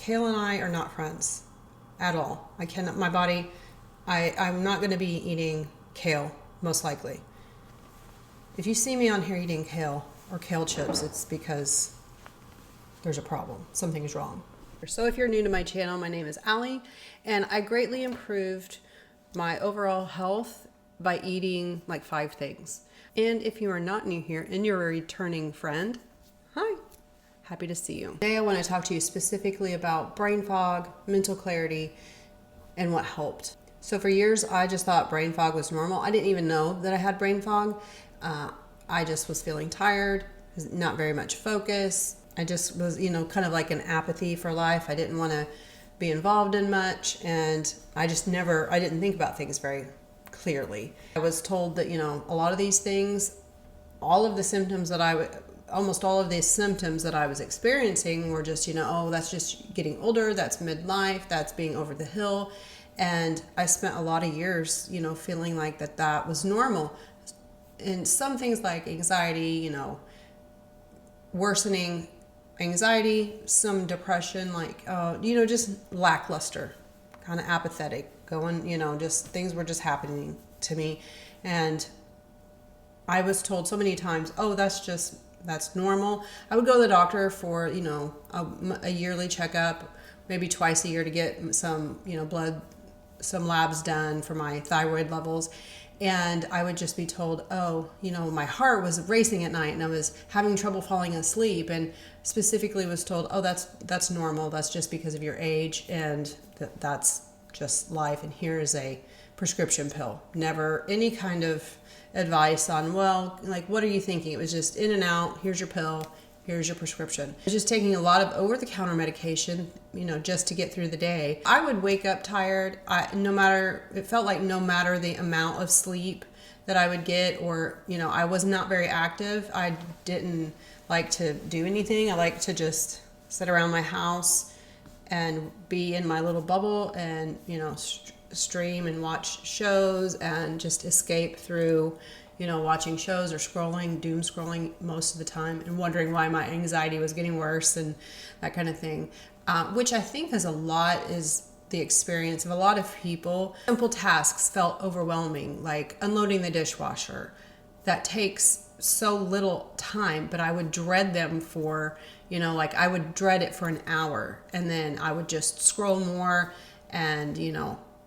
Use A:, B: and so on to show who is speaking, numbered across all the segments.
A: Kale and I are not friends at all. I cannot, my body, I'm not going to be eating kale, most likely. If you see me on here eating kale or kale chips, it's because there's a problem. Something is wrong. So if you're new to my channel, my name is Allie, and I greatly improved my overall health by eating like 5 things. And if you are not new here and you're a returning friend, hi, happy to see you. Today I want to talk to you specifically about brain fog, mental clarity, and what helped. So for years I just thought brain fog was normal. I didn't even know that I had brain fog. I just was feeling tired, not very much focus. I just was, kind of like an apathy for life. I didn't want to be involved in much, and I didn't think about things very clearly. I was told that, a lot of these things, almost all of these symptoms that I was experiencing were just, that's just getting older, that's midlife, that's being over the hill. And I spent a lot of years, feeling like that was normal. And some things like anxiety, worsening anxiety, some depression, just lackluster, kind of apathetic, just things were just happening to me. And I was told so many times, oh, that's normal. I would go to the doctor for, a yearly checkup, maybe twice a year to get some, some labs done for my thyroid levels. And I would just be told, oh, my heart was racing at night and I was having trouble falling asleep, and specifically was told, oh, that's normal. That's just because of your age, and that's just life. And here is a prescription pill. Never any kind of advice on, what are you thinking? It was just in and out. Here's your pill. Here's your prescription. I was just taking a lot of over-the-counter medication, just to get through the day. I would wake up tired. It felt like no matter the amount of sleep that I would get, or, I was not very active. I didn't like to do anything. I like to just sit around my house and be in my little bubble and, stream and watch shows and just escape through watching shows or doom scrolling most of the time, and wondering why my anxiety was getting worse and that kind of thing, which I think is the experience of a lot of people. Simple tasks felt overwhelming, like unloading the dishwasher. That takes so little time, but I would dread them for, I would dread it for an hour, and then I would just scroll more, and,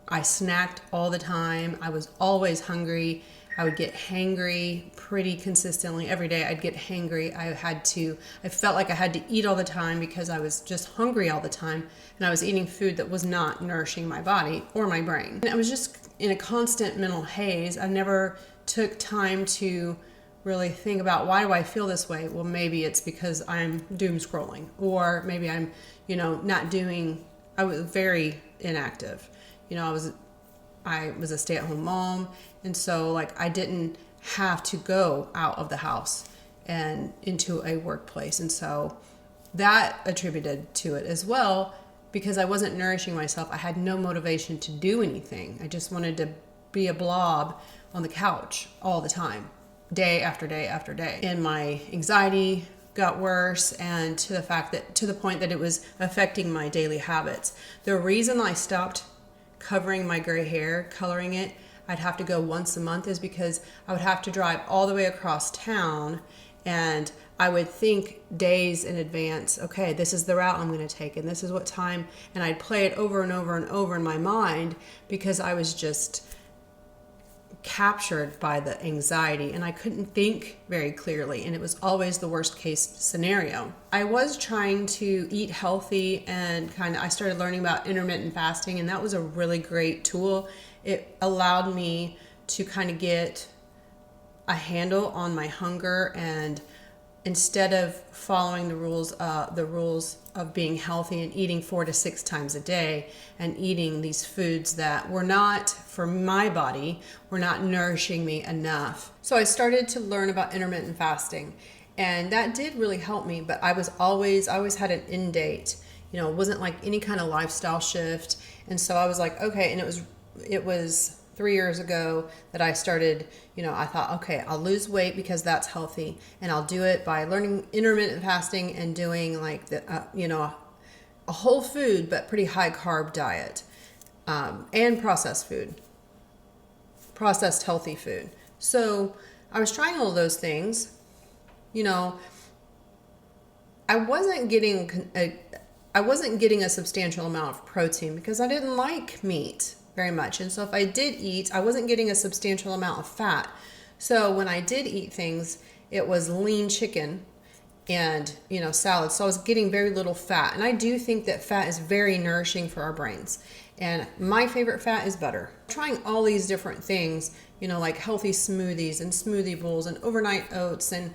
A: I snacked all the time. I was always hungry. I would get hangry pretty consistently every day. I'd get hangry. I felt like I had to eat all the time because I was just hungry all the time, and I was eating food that was not nourishing my body or my brain. And I was just in a constant mental haze. I never took time to really think about, why do I feel this way? Well, maybe it's because I'm doom scrolling, or maybe I'm, I was very inactive. I was a stay-at-home mom, and so I didn't have to go out of the house and into a workplace, and so that attributed to it as well, because I wasn't nourishing myself. I had no motivation to do anything. I just wanted to be a blob on the couch all the time, day after day after day. And my anxiety got worse, and to the point that it was affecting my daily habits. The reason I stopped covering my gray hair, coloring it, I'd have to go once a month, is because I would have to drive all the way across town, and I would think days in advance, okay, this is the route I'm going to take, and this is what time, and I'd play it over and over and over in my mind, because I was just captured by the anxiety, and I couldn't think very clearly, and it was always the worst case scenario. I was trying to eat healthy, and I started learning about intermittent fasting, and that was a really great tool. It allowed me to kind of get a handle on my hunger, and instead of following the rules of being healthy and eating 4 to 6 times a day, and eating these foods that were not, for my body, were not nourishing me enough. So I started to learn about intermittent fasting, and that did really help me, but I always had an end date. It wasn't like any kind of lifestyle shift. And so I was like, okay, and it was 3 years ago that I started, I thought, okay, I'll lose weight because that's healthy, and I'll do it by learning intermittent fasting and doing a whole food but pretty high carb diet, and processed food, processed healthy food. So I was trying all of those things. You know, I wasn't getting a substantial amount of protein because I didn't like meat very much. And so if I did eat, I wasn't getting a substantial amount of fat. So when I did eat things, it was lean chicken and, salad. So I was getting very little fat. And I do think that fat is very nourishing for our brains. And my favorite fat is butter. Trying all these different things, like healthy smoothies and smoothie bowls and overnight oats, and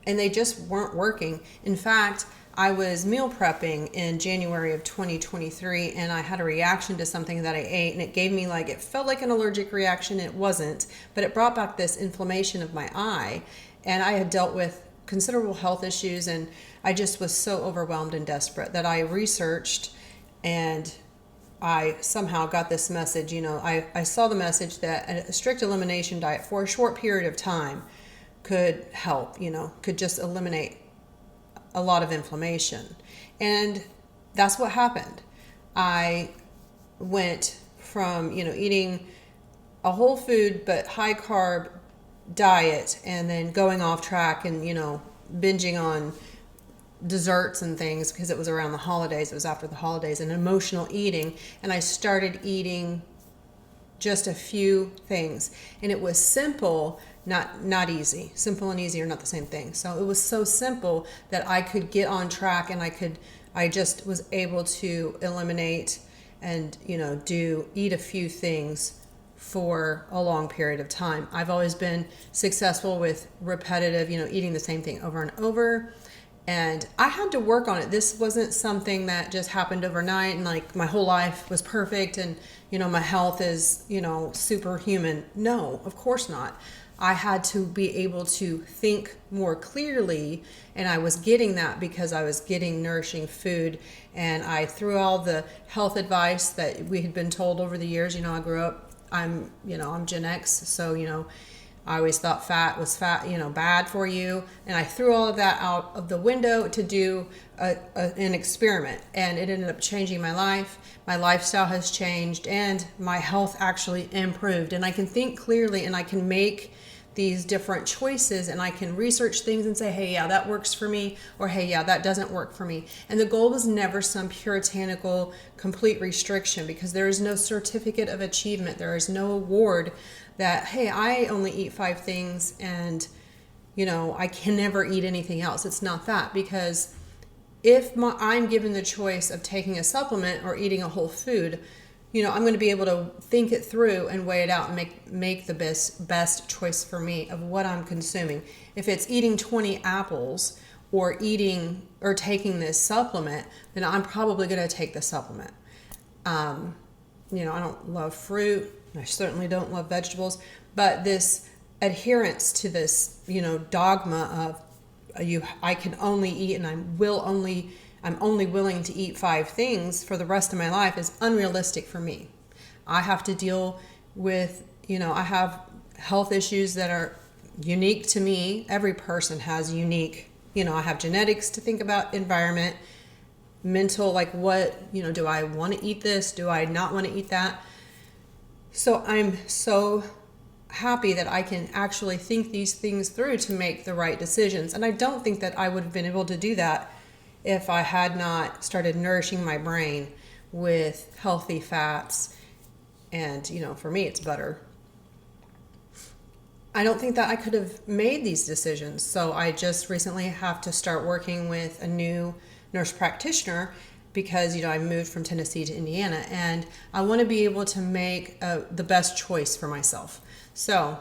A: they just weren't working. In fact, I was meal prepping in January of 2023, and I had a reaction to something that I ate, and it gave me it felt like an allergic reaction. It wasn't, but it brought back this inflammation of my eye, and I had dealt with considerable health issues, and I just was so overwhelmed and desperate that I researched, and I somehow got this message. I saw the message that a strict elimination diet for a short period of time could help, could just eliminate a lot of inflammation. And that's what happened. I went from, eating a whole food but high carb diet and then going off track and, binging on desserts and things because it was around the holidays. It was after the holidays, and emotional eating. And I started eating just a few things, and it was simple, not easy. Simple and easy are not the same thing. So it was so simple that I could get on track, and I just was able to eliminate and eat a few things for a long period of time. I've always been successful with repetitive, eating the same thing over and over. And I had to work on it. This wasn't something that just happened overnight and my whole life was perfect and, my health is, superhuman. No, of course not. I had to be able to think more clearly, and I was getting that because I was getting nourishing food, and I threw all the health advice that we had been told over the years. I grew up, I'm Gen X, so, I always thought fat was bad for you. And I threw all of that out of the window to do an experiment. And it ended up changing my life. My lifestyle has changed and my health actually improved. And I can think clearly and I can make these different choices, and I can research things and say, hey, yeah, that works for me, or hey, yeah, that doesn't work for me. And the goal was never some puritanical complete restriction, because there is no certificate of achievement. There is no award that, hey, I only eat 5 things and, I can never eat anything else. It's not that, because if I'm given the choice of taking a supplement or eating a whole food, I'm going to be able to think it through and weigh it out and make the best choice for me of what I'm consuming. If it's eating 20 apples or taking this supplement, then I'm probably going to take the supplement. I don't love fruit. I certainly don't love vegetables, but this adherence to this, dogma of I can only eat and I'm only willing to eat 5 things for the rest of my life is unrealistic for me. I have to deal with, I have health issues that are unique to me. Every person has unique, I have genetics to think about, environment, mental, what, do I want to eat this? Do I not want to eat that? So I'm so happy that I can actually think these things through to make the right decisions. And I don't think that I would have been able to do that if I had not started nourishing my brain with healthy fats. And, for me, it's butter. I don't think that I could have made these decisions. So I just recently have to start working with a new nurse practitioner because, I moved from Tennessee to Indiana, and I want to be able to make the best choice for myself. So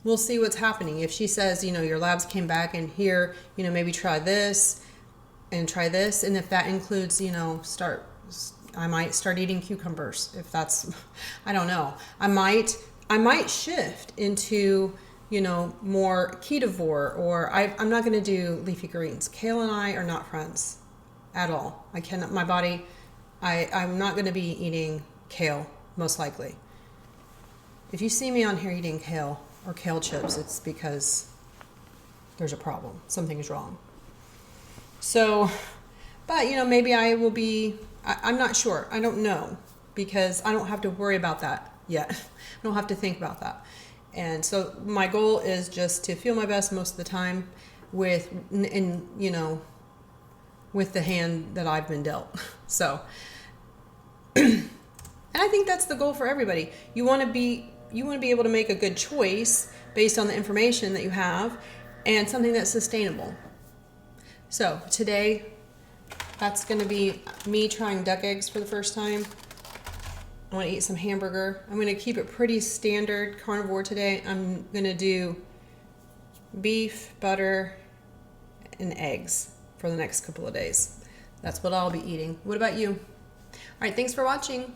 A: we'll see what's happening. If she says, your labs came back and here, maybe try this and try this. And if that includes, I might start eating cucumbers. If that's, I don't know. I might shift into, more ketovore, or I'm not going to do leafy greens. Kale and I are not friends at all. I cannot, my body, I'm not going to be eating kale, most likely. If you see me on here eating kale or kale chips, it's because there's a problem. Something's wrong. So, but maybe I I'm not sure. I don't know, because I don't have to worry about that yet. I don't have to think about that. And so my goal is just to feel my best most of the time with, and you know, with the hand that I've been dealt. So, and I think that's the goal for everybody. You want to be able to make a good choice based on the information that you have, and something that's sustainable. So today, that's going to be me trying duck eggs for the first time. I want to eat some hamburger. I'm going to keep it pretty standard carnivore today. I'm going to do beef, butter, and eggs for the next couple of days. That's what I'll be eating. What about you? All right, thanks for watching.